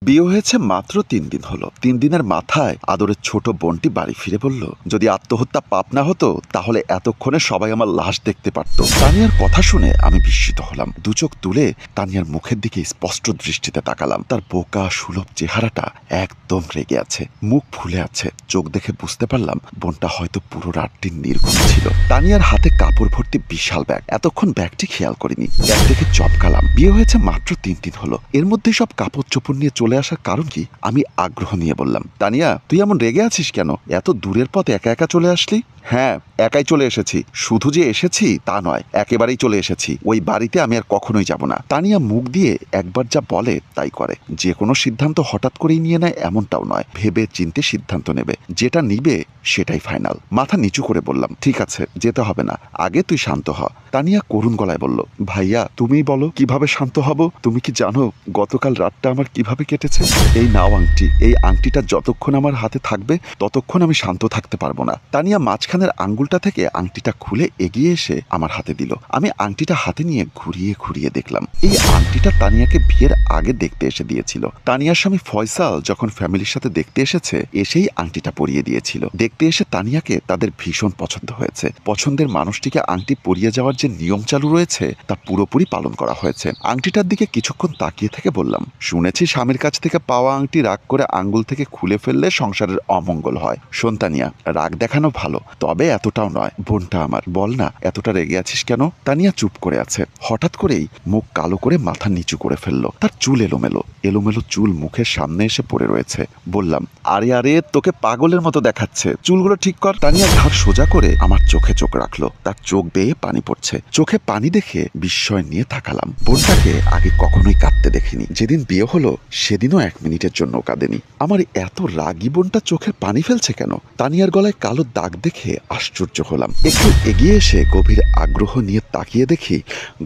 বিয়ে হয়েছে মাত্র ৩ দিন হলো। ৩ দিনের মাথায় আদরের ছোট বোনটি বাড়ি ফিরে বলল, যদি আত্মহত্যা পাপ না হতো তাহলে এতক্ষণে সবাই আমার লাশ দেখতে পারত। তানিয়ার কথা শুনে আমি বিস্মিত হলাম। দু চোখ তুলে তানিয়ার মুখের দিকে স্পষ্ট দৃষ্টিতে তাকালাম। তার বোকা সুলভ চেহারাটা একদম রেগে আছে, মুখ ফুলে আছে। চোখ দেখে বুঝতে পারলাম বোনটা হয়তো পুরো রাতটি নির্ঘুম ছিল। তানিয়ার হাতে কাপড় ভর্তি বিশাল ব্যাগ। এতক্ষণ ব্যাগটি খেয়াল করিনি। ব্যাগ দেখে চমকালাম। বিয়ে হয়েছে মাত্র ৩ দিন হলো, এর মধ্যে সব কাপড় চোপড় নিয়ে চলে আসার কারণ কি? আমি আগ্রহ নিয়ে বললাম, তানিয়া তুই এমন রেগে আছিস কেন? এত দূরের পথ একা একা চলে আসলি? হ্যাঁ, একাই চলে এসেছি। শুধু যে এসেছি তা নয়, একেবারেই চলে এসেছি। ওই বাড়িতে আমি আর কখনোই যাব না। তানিয়া মুখ দিয়ে একবার যা বলে তাই করে। যে কোনো সিদ্ধান্ত হঠাৎ করেই নিয়ে নেয় এমনটাও নয়, ভেবে চিন্তে সিদ্ধান্ত নেবে। যেটা নিবে সেটাই ফাইনাল। মাথা নিচু করে বললাম, ঠিক আছে, যেতে হবে না, আগে তুই শান্ত হ। তানিয়া করুণ গলায় বলল, ভাইয়া তুমিই বলো কিভাবে শান্ত হব? তুমি কি জানো গতকাল রাতটা আমার কিভাবে কেটেছে? এই নাও আংটি। এই আংটিটা যতক্ষণ আমার হাতে থাকবে ততক্ষণ আমি শান্ত থাকতে পারবো না। তানিয়া মাঝখানের আঙ্গুলটা থেকে আংটিটা খুলে এগিয়ে এসে আমার হাতে দিল। আমি আংটিটা হাতে নিয়ে ঘুরিয়ে ঘুরিয়ে দেখলাম। এই আংটিটা তানিয়াকে বিয়ের আগে দেখতে এসে দিয়েছিল। তানিয়ার স্বামী ফয়সাল যখন ফ্যামিলির সাথে দেখতে এসেছে, এসেই আংটিটা পরিয়ে দিয়েছিল। দেখতে এসে তানিয়াকে তাদের ভীষণ পছন্দ হয়েছে। পছন্দের মানুষটিকে আংটি পরিয়ে যাওয়ার যে নিয়ম চালু রয়েছে তা পুরোপুরি পালন করা হয়েছে। আংটিটার দিকে কিছুক্ষণ তাকিয়ে থেকে বললাম, শুনেছি স্বামীর কাছ থেকে পাওয়া আংটি রাগ করে আঙ্গুল থেকে খুলে ফেললে সংসারের অমঙ্গল হয়। শোন তানিয়া, রাগ দেখানো ভালো, তবে এতটাও নয়। বোনটা আমার, বল না এতটা রেগে আছিস কেন? তানিয়া চুপ করে আছে। হঠাৎ করেই মুখ কালো করে মাথা নিচু করে ফেললো। তার চুল এলোমেলো এলোমেলো চুল মুখের সামনে এসে পড়ে রয়েছে। বললাম, আরে আরে তোকে পাগলের মতো দেখাচ্ছে, চুলগুলো ঠিক কর। তানিয়া ঘাড় সোজা করে আমার চোখে চোখ রাখলো। তার চোখ বেয়ে পানি পড়ছে। চোখে পানি দেখে বিস্ময় নিয়ে তাকালাম। বোনটাকে আগে কখনোই কাঁদতে দেখিনি। যেদিন বিয়ে হলো সেদিনও 1 মিনিটের জন্য কাঁদেনি। আমার এত রাগী বোনটা চোখে পানি ফেলছে কেন? তানিয়ার গলায় কালো দাগ দেখে আশ্চর্য হলাম। একটু এগিয়ে এসে গভীর আগ্রহ নিয়ে তাকিয়ে দেখি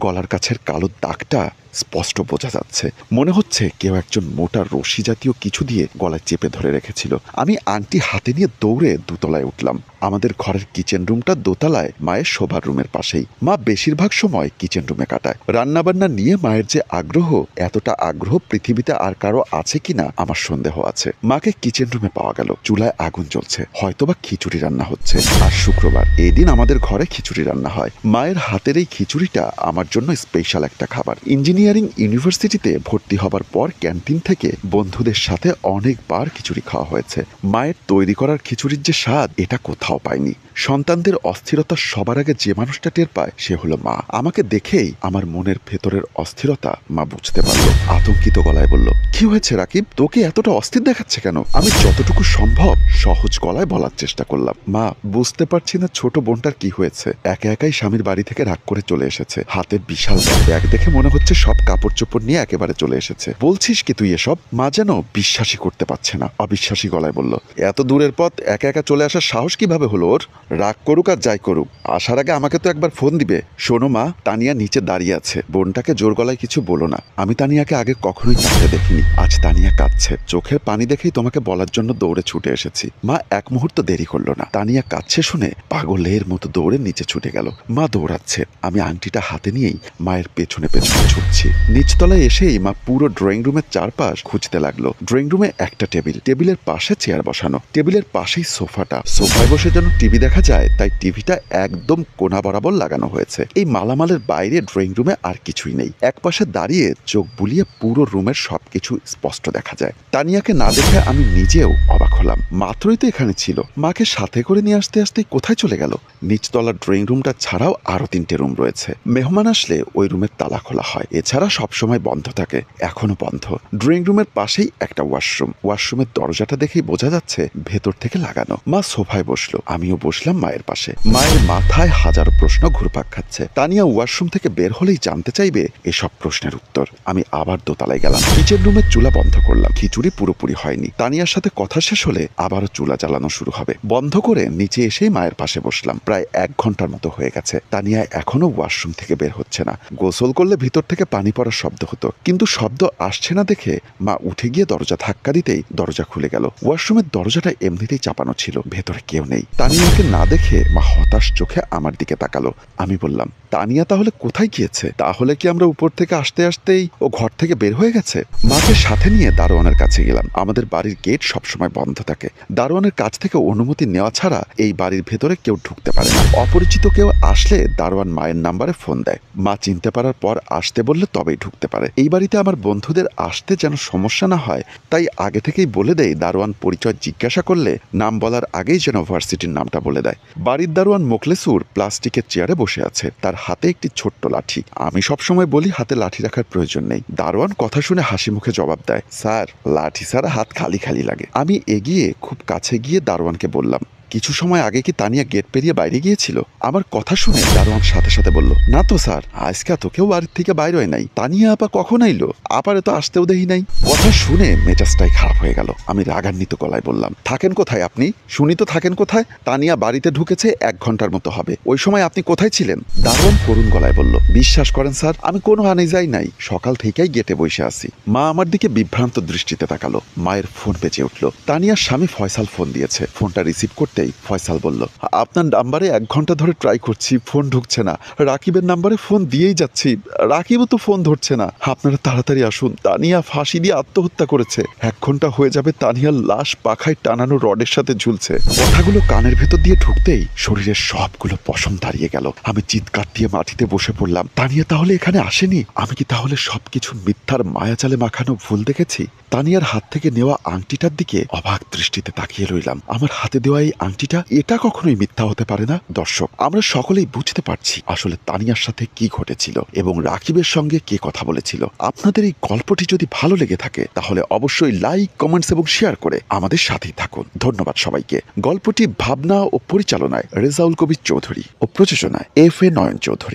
গলার কাছের কালো দাগটা স্পষ্ট বোঝা যাচ্ছে। মনে হচ্ছে কেউ একজন মোটা রশি জাতীয় কিছু দিয়ে গলায় চেপে ধরে রেখেছিল। আমি আংটি হাতে নিয়ে দৌড়ে দোতলায় উঠলাম। আমাদের ঘরের কিচেন রুমটা দোতলায় মায়ের শোবার রুমের পাশেই। মা বেশিরভাগ সময় কিচেন রুমে কাটায়। রান্নাবান্না নিয়ে মায়ের যে আগ্রহ, এতটা আগ্রহ পৃথিবীতে আর কারো আছে কিনা আমার সন্দেহ আছে। মাকে কিচেন রুমে পাওয়া গেল। চুলায় আগুন জ্বলছে, হয়তোবা খিচুড়ি রান্না হচ্ছে। আর শুক্রবার, এই দিন আমাদের ঘরে খিচুড়ি রান্না হয়। মায়ের হাতের এই খিচুড়িটা আমার জন্য স্পেশাল একটা খাবার। ইঞ্জিনিয়ারিং ইউনিভার্সিটিতে ভর্তি হবার পর ক্যান্টিন থেকে বন্ধুদের সাথে অনেকবার খিচুড়ি খাওয়া হয়েছে। মায়ের তৈরি করার খিচুড়ির যে স্বাদ, এটা কোথাও পাইনি। সন্তানদের অস্থিরতা সবার আগে যে মানুষটা টের পায় সে হলো মা। আমাকে দেখেই আমার মনের ভেতরের অস্থিরতা মা বুঝতে পারলো। আতঙ্কিত গলায় বলল, কি হয়েছে রাকিব? তোকে এতটা অস্থির দেখাচ্ছে কেন? আমি যতটুকু সম্ভব সহজ গলায় বলার চেষ্টা করলাম, মা বুঝতে পারছি না ছোট বোনটার কি হয়েছে। একা একাই স্বামীর বাড়ি থেকে রাগ করে চলে এসেছে। হাতে বিশাল ব্যাগ দেখে মনে হচ্ছে সব কাপড় চোপড় নিয়ে একেবারে চলে এসেছে। বলছিস কি তুই এসব? মা যেন বিশ্বাসই করতে পারছে না, অবিশ্বাসী গলায় বলল, এত দূরের পথ একা একা চলে আসার সাহস কিভাবে হলো ওর? রাগ করুক আর যাই করুক, আসার আগে আমাকে তো একবার ফোন দিবে। শোনো মা, তানিয়া নিচে দাঁড়িয়ে আছে, বোনটাকে জোর গলায় কিছু বলো না। আমি তানিয়াকে আগে কখনোই কাঁদতে দেখিনি, আজ তানিয়া কাঁদছে। চোখের পানি দেখেই তোমাকে বলার জন্য দৌড়ে ছুটে এসেছি। মা এক মুহূর্ত দেরি করলো না। তানিয়া কাঁদছে শুনে পাগলের মতো দৌড়ে নিচে ছুটে গেল। মা দৌড়াচ্ছে, আমি আংটিটা হাতে নিয়েই মায়ের পেছনে পেছনে ছুটছি। নিচতলায় এসেই মা পুরো ড্রয়িং রুমের চারপাশ খুঁজতে লাগলো। ড্রয়িং রুমে একটা টেবিল, টেবিলের পাশে চেয়ার বসানো, টেবিলের পাশেই সোফাটা। সোফায় বসে যেন টিভি দেখা যায়, তাই টিভিটা একদম কোণা বরাবর লাগানো হয়েছে। এই মালামালের বাইরে ড্রয়িং রুমে আর কিছুই নেই। একপাশে দাঁড়িয়ে চোখ বুলিয়ে পুরো রুমের সবকিছু স্পষ্ট দেখা যায়। তানিয়াকে না দেখে আমি নিজেও অবাক হলাম। মাত্রই তো এখানে ছিল। মাকে সাথে করে নিয়ে আসতে আসতে কোথায় চলে গেল? নিচতলার ড্রয়িং রুমটা ছাড়াও আরো 3টে রুম রয়েছে। মেহমান আসলে ওই রুমের তালা খোলা হয়, এছাড়া সবসময় বন্ধ থাকে, এখনো বন্ধ। ড্রয়িং রুমের পাশেই একটা ওয়াশরুম। ওয়াশরুমের দরজাটা দেখেই বোঝা যাচ্ছে ভেতর থেকে লাগানো। মা সোফায় বসলো, আমিও বসলাম মায়ের পাশে। মায়ের মাথায় হাজারো প্রশ্ন ঘুরপাক খাচ্ছে। তানিয়া ওয়াশরুম থেকে বের হলেই জানতে চাইবে এসব প্রশ্নের উত্তর। আমি আবার দোতলায় গেলাম। কিচেন রুমের চুলা বন্ধ করলাম। খিচুড়ি পুরোপুরি হয়নি। তানিয়ার সাথে কথা শেষ হলে আবারও চুলা জ্বালানো শুরু হবে। বন্ধ করে নিচে এসেই মায়ের পাশে বসলাম। প্রায় 1 ঘন্টার মতো হয়ে গেছে। তানিয়া এখনো ওয়াশরুম থেকে বের হচ্ছে না। গোসল করলে ভিতর থেকে পানি পানি পড়ার শব্দ হতো, কিন্তু শব্দ আসছে না দেখে মা উঠে গিয়ে দরজা ধাক্কা দিতেই দরজা খুলে গেল। ওয়াশরুমের দরজাটা এমনিতেই চাপানো ছিল, ভেতরে কেউ নেই। তানিয়াকে না দেখে মা হতাশ চোখে আমার দিকে তাকালো। আমি বললাম, তানিয়া তাহলে কোথায় গিয়েছে? তাহলে কি আমরা উপর থেকে আসতে আসতেই ও ঘর থেকে বের হয়ে গেছে? মাকে সাথে নিয়ে দারোয়ানের কাছে গেলাম। আমাদের বাড়ির গেট সবসময় বন্ধ থাকে। দারোয়ানের কাছ থেকে অনুমতি নেওয়া ছাড়া এই বাড়ির ভেতরে কেউ ঢুকতে পারে না। অপরিচিত কেউ আসলে দারোয়ান মায়ের নাম্বারে ফোন দেয়। মা চিনতে পারার পর আসতে বললে তবেই ঢুকতে পারে। এই বাড়িতে আমার বন্ধুদের আসতে যেন সমস্যা না হয়, তাই আগে থেকেই বলে দেয় দারোয়ান পরিচয় জিজ্ঞাসা করলে নাম বলার আগেই যেন ভার্সিটির নামটা বলে দেয়। বাড়ির দারোয়ান মোখলেসুর প্লাস্টিকের চেয়ারে বসে আছে, তার হাতে একটি ছোট্ট লাঠি। আমি সবসময় বলি হাতে লাঠি রাখার প্রয়োজন নেই। দারোয়ান কথা শুনে হাসি মুখে জবাব দেয়, স্যার, লাঠি ছাড়া হাত খালি খালি লাগে। আমি এগিয়ে খুব কাছে গিয়ে দারোয়ানকে বললাম, কিছু সময় আগে কি তানিয়া গেট পেরিয়ে বাইরে গিয়েছিল? আমার কথা শুনে দারোয়ান সাথে সাথে বলল, না তো স্যার, আজকে তো কেউ বাড়ির থেকে বাইরে হয় নাই। তানিয়া আপা কখন আইলো? আপারে তো আসতেও দেখি নাই। কথা শুনে মেজাজটাই খারাপ হয়ে গেল। আমি রাগান্বিত গলায় বললাম, থাকেন কোথায় আপনি? শুনি তো থাকেন কোথায়? তানিয়া বাড়িতে ঢুকেছে 1 ঘন্টার মতো হবে, ওই সময় আপনি কোথায় ছিলেন? দারোয়ান করুণ গলায় বলল, বিশ্বাস করেন স্যার, আমি কোনো হানে যাই নাই, সকাল থেকেই গেটে বসে আছি। মা আমার দিকে বিভ্রান্ত দৃষ্টিতে তাকালো। মায়ের ফোন বেজে উঠল। তানিয়ার স্বামী ফয়সাল ফোন দিয়েছে। ফোনটা রিসিভ করতে ফয়সাল বলল, আপনার নাম্বারে 1 ঘন্টা ধরে ট্রাই করছি, ফোন ঢুকছে না। রাকিবের নাম্বারে ফোন দিয়েই যাচ্ছি, রাকিবও তো ফোন ধরছে না। আপনারা তাড়াতাড়ি আসুন, তানিয়া ফাঁসি দিয়ে আত্মহত্যা করেছে। 1 ঘন্টা হয়ে যাবে তানিয়ার লাশ পাখায় টানানো রডের সাথে ঝুলছে। কথাগুলো কানের ভেতর দিয়ে ঢুকতেই শরীরের সবগুলো পশম দাঁড়িয়ে গেল। আমি চিৎকার দিয়ে মাটিতে বসে পড়লাম। তানিয়া তাহলে এখানে আসেনি? আমি কি তাহলে সবকিছু মিথ্যার মায়াজালে মাখানো ভুল দেখেছি? তানিয়ার হাত থেকে নেওয়া আংটিটার দিকে অবাক দৃষ্টিতে তাকিয়ে রইলাম। আমার হাতে দেওয়া এই আংটিটা, এটা কখনোই মিথ্যা হতে পারে না। দর্শক, আমরা সকলেই বুঝতে পারছি আসলে তানিয়ার সাথে কি ঘটেছিল এবং রাকিবের সঙ্গে কে কথা বলেছিল। আপনাদের এই গল্পটি যদি ভালো লেগে থাকে তাহলে অবশ্যই লাইক, কমেন্টস এবং শেয়ার করে আমাদের সাথেই থাকুন। ধন্যবাদ সবাইকে। গল্পটি ভাবনা ও পরিচালনায় রেজাউল কবির চৌধুরী ও প্রযোজনায় FA নয়ন চৌধুরী।